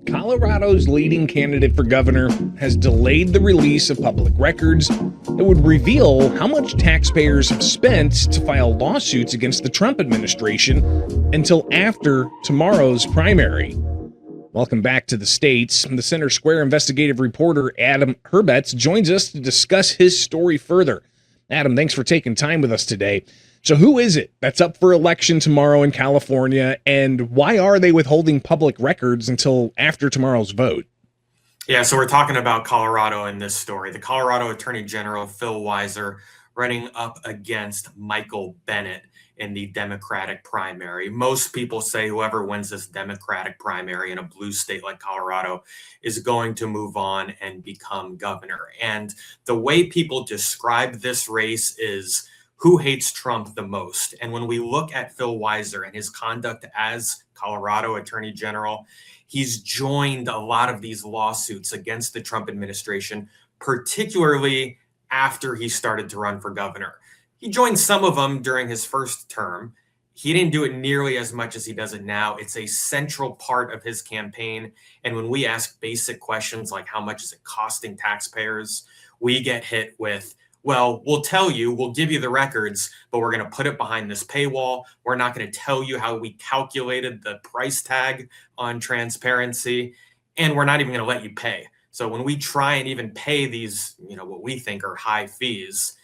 Colorado's leading candidate for governor has delayed the release of public records that would reveal how much taxpayers have spent to file lawsuits against the Trump administration until after tomorrow's primary. Welcome back to the States. The Center Square investigative reporter Adam Herbets joins us to discuss his story further. Adam, thanks for taking time with us today. So who is it that's up for election tomorrow in California, and why are they withholding public records until after tomorrow's vote? Yeah, so we're talking about Colorado in this story. The Colorado Attorney General, Phil Weiser, running up against Michael Bennet in the Democratic primary. Most people say whoever wins this Democratic primary in a blue state like Colorado is going to move on and become governor. And the way people describe this race is who hates Trump the most. And when we look at Phil Weiser and his conduct as Colorado Attorney General, he's joined a lot of these lawsuits against the Trump administration, particularly after he started to run for governor. He joined some of them during his first term. He didn't do it nearly as much as he does it now. It's a central part of his campaign. And when we ask basic questions like how much is it costing taxpayers, we get hit with, well, we'll tell you, we'll give you the records, but we're going to put it behind this paywall. We're not going to tell you how we calculated the price tag on transparency, and we're not even going to let you pay. So when we try and even pay these, what we think are high fees,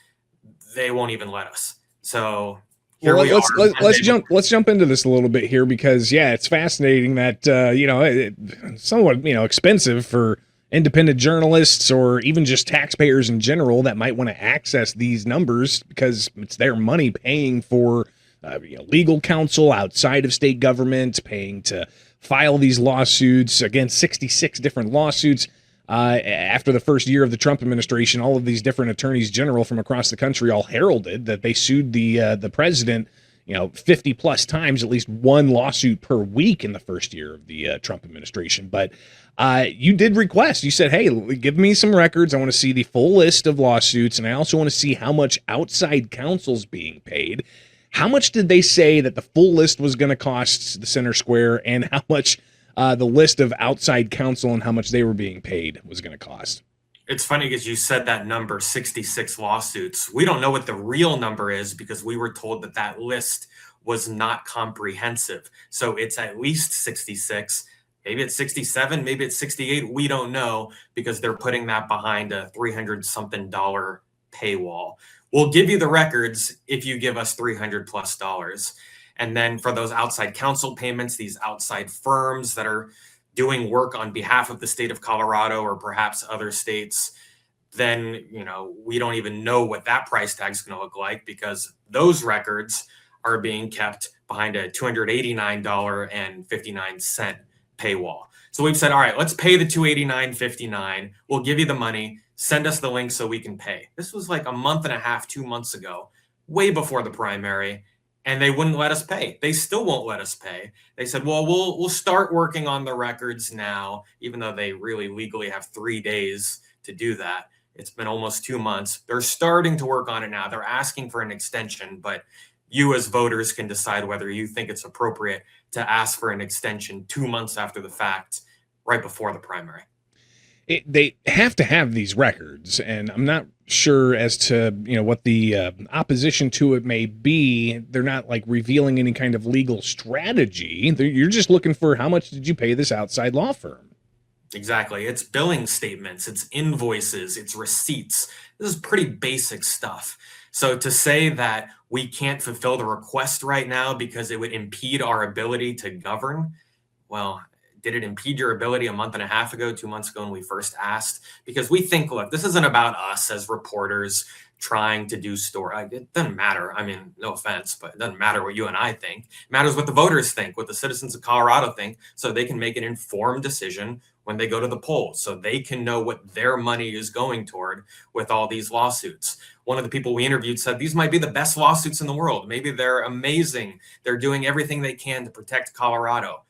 they won't even let us. So here we are. Let's jump into this a little bit here because it's fascinating that it's somewhat expensive for independent journalists or even just taxpayers in general that might want to access these numbers because it's their money paying for legal counsel outside of state government, paying to file these lawsuits against 66 different lawsuits. After the first year of the Trump administration, all of these different attorneys general from across the country all heralded that they sued the president 50 plus times, at least one lawsuit per week in the first year of the Trump administration. But you did request, you said, hey, give me some records. I want to see the full list of lawsuits. And I also want to see how much outside counsel's being paid. How much did they say that the full list was going to cost the Center Square, and how much the list of outside counsel and how much they were being paid was going to cost? It's funny because you said that number, 66 lawsuits. We don't know what the real number is because we were told that list was not comprehensive. So it's at least 66. Maybe it's 67, maybe it's 68. We don't know because they're putting that behind a $300-something paywall. We'll give you the records if you give us $300+. And then for those outside counsel payments, these outside firms that are doing work on behalf of the state of Colorado or perhaps other states, then, we don't even know what that price tag is going to look like because those records are being kept behind a $289.59 paywall. So we've said, all right, let's pay the $289.59. We'll give you the money. Send us the link so we can pay. This was like a month and a half, 2 months ago, way before the primary. And they wouldn't let us pay. They still won't let us pay. They said, well, we'll start working on the records now, even though they really legally have 3 days to do that. It's been almost 2 months. They're starting to work on it now. They're asking for an extension, but you as voters can decide whether you think it's appropriate to ask for an extension 2 months after the fact, right before the primary. They have to have these records, and I'm not sure as to what the opposition to it may be. They're not like revealing any kind of legal strategy. You're just looking for how much did you pay this outside law firm. Exactly. It's billing statements, it's invoices, it's receipts. This is pretty basic stuff. So to say that we can't fulfill the request right now because it would impede our ability to govern, well, did it impede your ability a month and a half ago, 2 months ago when we first asked? Because we think, look, this isn't about us as reporters trying to do story. It doesn't matter. I mean, no offense, but it doesn't matter what you and I think. It matters what the voters think, what the citizens of Colorado think, so they can make an informed decision when they go to the polls, so they can know what their money is going toward with all these lawsuits. One of the people we interviewed said these might be the best lawsuits in the world. Maybe they're amazing. They're doing everything they can to protect Colorado.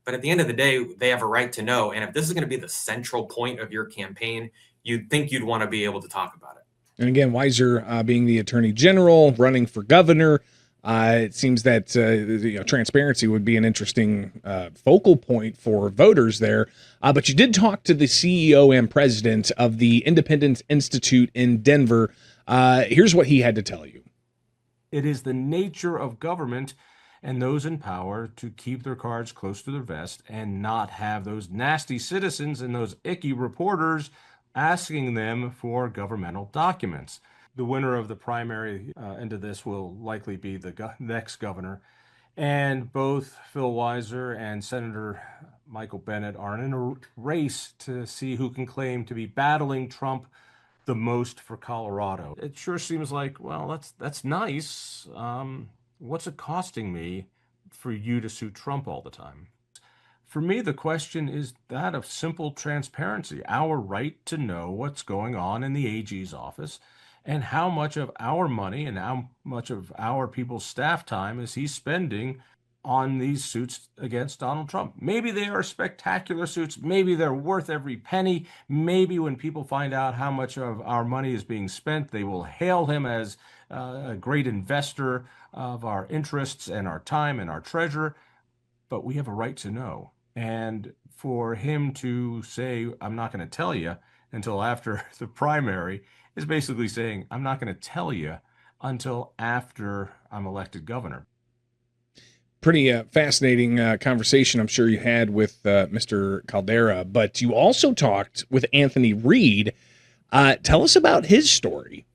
But at the end of the day, they have a right to know. And if this is going to be the central point of your campaign, you'd think you'd want to be able to talk about it. And again, Weiser being the attorney general, running for governor, It seems that transparency would be an interesting focal point for voters there. But you did talk to the CEO and president of the Independence Institute in Denver. Here's what he had to tell you. It is the nature of government and those in power to keep their cards close to their vest and not have those nasty citizens and those icky reporters asking them for governmental documents. The winner of the primary into this will likely be the next governor. And both Phil Weiser and Senator Michael Bennet are in a race to see who can claim to be battling Trump the most for Colorado. It sure seems like, well, that's nice. What's it costing me for you to sue Trump all the time? For me, the question is that of simple transparency, our right to know what's going on in the AG's office and how much of our money and how much of our people's staff time is he spending on these suits against Donald Trump. Maybe they are spectacular suits. Maybe they're worth every penny. Maybe when people find out how much of our money is being spent, they will hail him as a great investor of our interests and our time and our treasure. But we have a right to know. And for him to say, I'm not going to tell you until after the primary is basically saying, I'm not going to tell you until after I'm elected governor. Pretty fascinating conversation I'm sure you had with Mr. Caldera, but you also talked with Anthony Reed. Tell us about his story.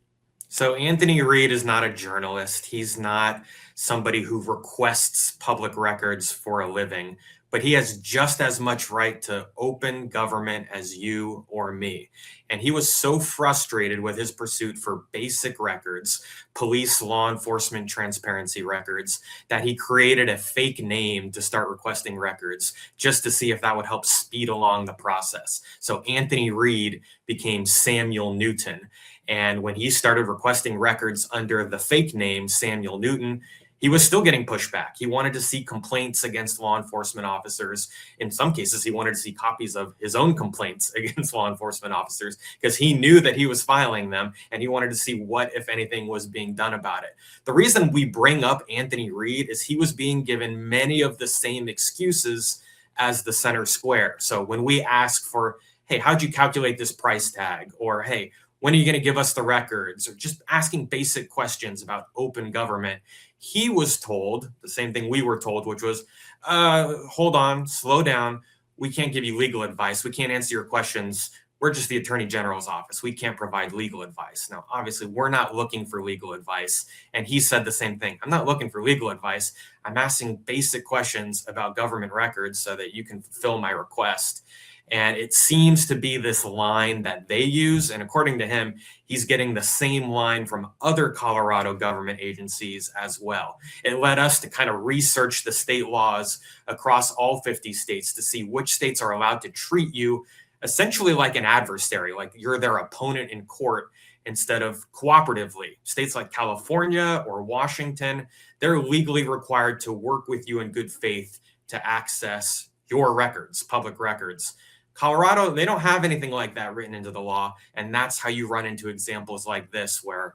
So Anthony Reed is not a journalist. He's not somebody who requests public records for a living, but he has just as much right to open government as you or me. And he was so frustrated with his pursuit for basic records, police, law enforcement, transparency records, that he created a fake name to start requesting records just to see if that would help speed along the process. So Anthony Reed became Samuel Newton. And when he started requesting records under the fake name Samuel Newton, he was still getting pushback. He wanted to see complaints against law enforcement officers. In some cases, he wanted to see copies of his own complaints against law enforcement officers because he knew that he was filing them and he wanted to see what, if anything, was being done about it. The reason we bring up Anthony Reed is he was being given many of the same excuses as the center square. So when we ask for, hey, how'd you calculate this price tag? Or, hey, when are you going to give us the records? Or just asking basic questions about open government. He was told the same thing we were told, which was, hold on, slow down. We can't give you legal advice. We can't answer your questions. We're just the Attorney General's office. We can't provide legal advice. Now, obviously, we're not looking for legal advice. And he said the same thing. I'm not looking for legal advice. I'm asking basic questions about government records so that you can fulfill my request. And it seems to be this line that they use. And according to him, he's getting the same line from other Colorado government agencies as well. It led us to kind of research the state laws across all 50 states to see which states are allowed to treat you essentially like an adversary, like you're their opponent in court instead of cooperatively. States like California or Washington, they're legally required to work with you in good faith to access your records, public records. Colorado, they don't have anything like that written into the law. And that's how you run into examples like this, where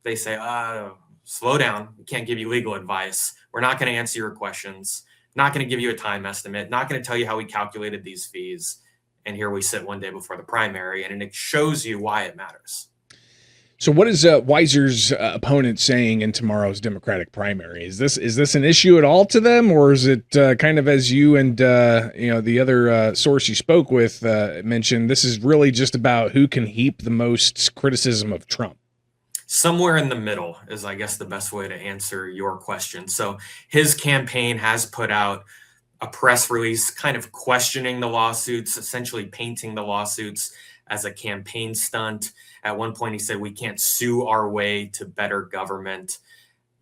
they say, slow down. We can't give you legal advice. We're not going to answer your questions. Not going to give you a time estimate. Not going to tell you how we calculated these fees. And here we sit one day before the primary, and it shows you why it matters. So what is Weiser's opponent saying in tomorrow's Democratic primary? Is this an issue at all to them, or is it kind of, as you and the other source you spoke with mentioned, this is really just about who can heap the most criticism of Trump? Somewhere in the middle is, I guess, the best way to answer your question. So his campaign has put out a press release kind of questioning the lawsuits, essentially painting the lawsuits as a campaign stunt. At one point, he said, we can't sue our way to better government.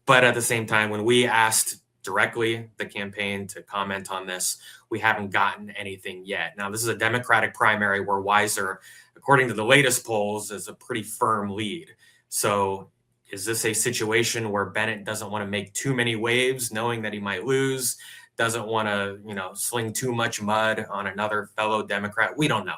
But at the same time, when we asked directly the campaign to comment on this, we haven't gotten anything yet. Now, this is a Democratic primary where Weiser, according to the latest polls, is a pretty firm lead. So is this a situation where Bennett doesn't want to make too many waves, knowing that he might lose, doesn't want to, sling too much mud on another fellow Democrat? We don't know.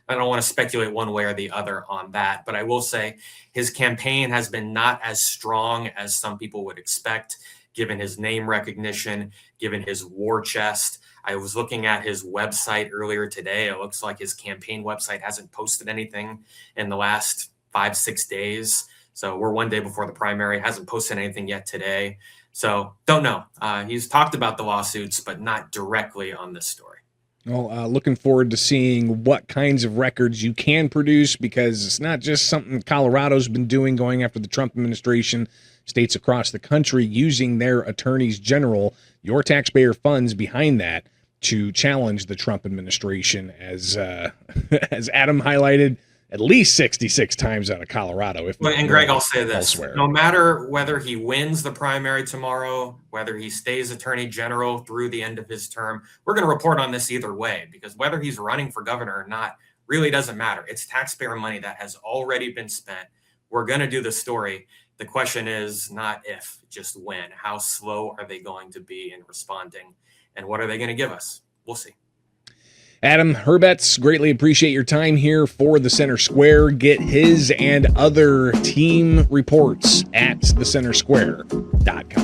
I don't want to speculate one way or the other on that, but I will say his campaign has been not as strong as some people would expect, given his name recognition, given his war chest. I was looking at his website earlier today. It looks like his campaign website hasn't posted anything in the last 5-6 days. So we're one day before the primary, hasn't posted anything yet today. So don't know. He's talked about the lawsuits, but not directly on this story. Well, looking forward to seeing what kinds of records you can produce, because it's not just something Colorado's been doing, going after the Trump administration. States across the country using their attorneys general, your taxpayer funds behind that, to challenge the Trump administration, as as Adam highlighted, at least 66 times out of Colorado. And Greg, I'll say this. Elsewhere. No matter whether he wins the primary tomorrow, whether he stays attorney general through the end of his term, we're going to report on this either way, because whether he's running for governor or not really doesn't matter. It's taxpayer money that has already been spent. We're going to do the story. The question is not if, just when. How slow are they going to be in responding? And what are they going to give us? We'll see. Adam Herbets, greatly appreciate your time here for the Center Square. Get his and other team reports at thecentersquare.com.